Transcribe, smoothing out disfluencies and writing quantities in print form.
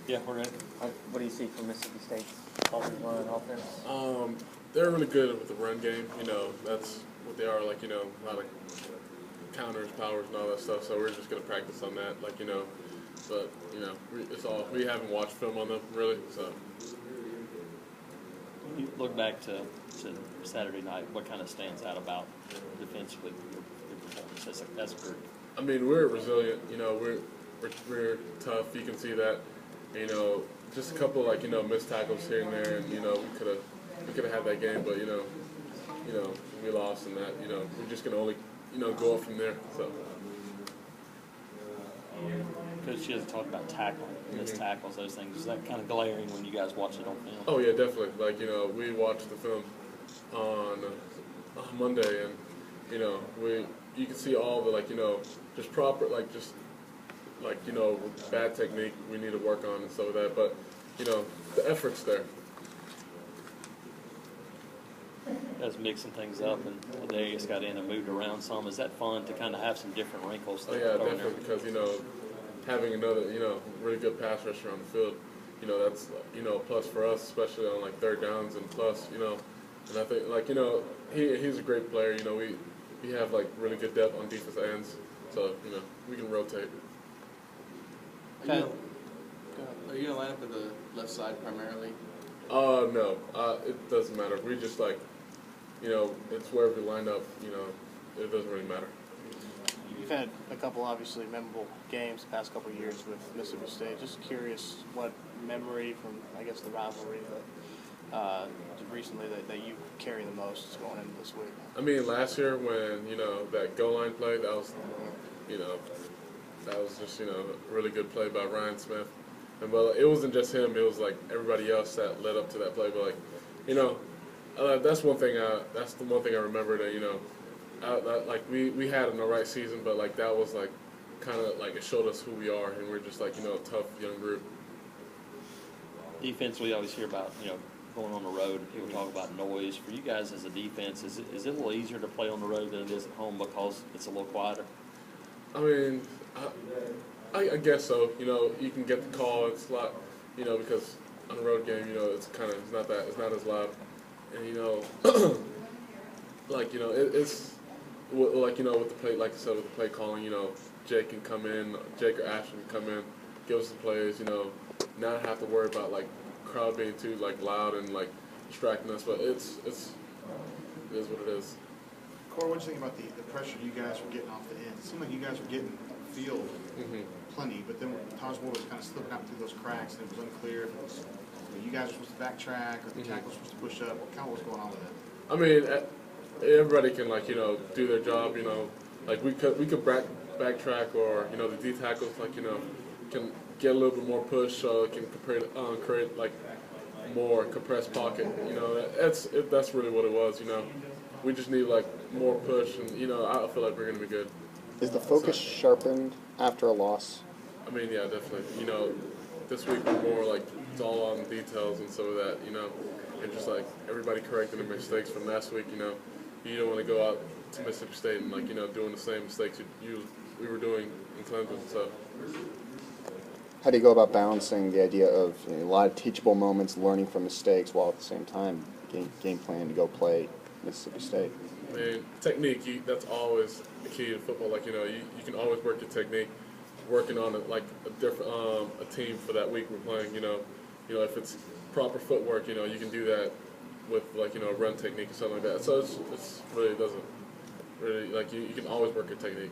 Yeah, we're ready. What do you see from Mississippi State's offensive line offense? They're really good with the run game. That's what they are. A lot of counters, powers, and all that stuff. So we're just gonna practice on that. But we haven't watched film on them really. So You look back to Saturday night. What kind of stands out about defensively your performance as a group? I mean, we're resilient. We're tough. You can see that. Just a couple missed tackles here and there, and we could have had that game, but we lost, and that we're just gonna only go up from there. So. Coach, you guys talked about tackling, missed tackles, those things. Is that kind of glaring when you guys watch it on film? Oh yeah, definitely. We watched the film on Monday, and you can see all the just proper bad technique we need to work on and stuff like that. But the effort's there. As mixing things up, and Darius got in and moved around some. Is that fun to kind of have some different wrinkles? Oh yeah, definitely, because having another really good pass rusher on the field, that's a plus for us, especially on third downs, and plus and I think he's a great player. We have really good depth on defensive ends, so we can rotate. Are you gonna line up with the left side primarily? No, it doesn't matter. We just it's wherever we line up. It doesn't really matter. You've had a couple obviously memorable games the past couple of years with Mississippi State. Just curious what memory from, I guess, the rivalry that recently that you carry the most going into this week. I mean, last year when that goal line play, that was just a really good play by Ryan Smith. And it wasn't just him; it was everybody else that led up to that play. But that's one thing. That's the one thing I remember that we had an alright season, but that was kind of it showed us who we are, and we're just a tough young group. Defensively, we always hear about going on the road, and people talk about noise. For you guys as a defense, is it a little easier to play on the road than it is at home because it's a little quieter? I mean, I guess so. You can get the call. It's a lot, because on a road game, it's not as loud, and with the play, like I said, with the play calling, Jake or Ashton can come in, give us the plays, not have to worry about crowd being too loud and distracting us, but it is what it is. Corey, what do you think about the pressure you guys were getting off the end? It seemed like you guys were getting field plenty, but then Taj Ward was kind of slipping out through those cracks, and it was unclear if it was you guys were supposed to backtrack or the tackle was supposed to push up. What was going on with that? I mean, everybody can do their job. We could backtrack, or the D tackles can get a little bit more push, so it can create more compressed pocket. That's really what it was. We just need more push, and I feel like we're gonna be good. Is the focus sharpened after a loss? I mean, yeah, definitely. This week we're more it's all on details and so that and just everybody correcting their mistakes from last week. You don't want to go out to Mississippi State and doing the same mistakes we were doing in Clemson. So. How do you go about balancing the idea of a lot of teachable moments, learning from mistakes, while at the same time game plan to go play Mississippi State? I mean, technique, that's always the key to football. You can always work your technique, working on a team for that week we're playing. If it's proper footwork, you can do that with a run technique or something like that. So it's really doesn't really you can always work your technique.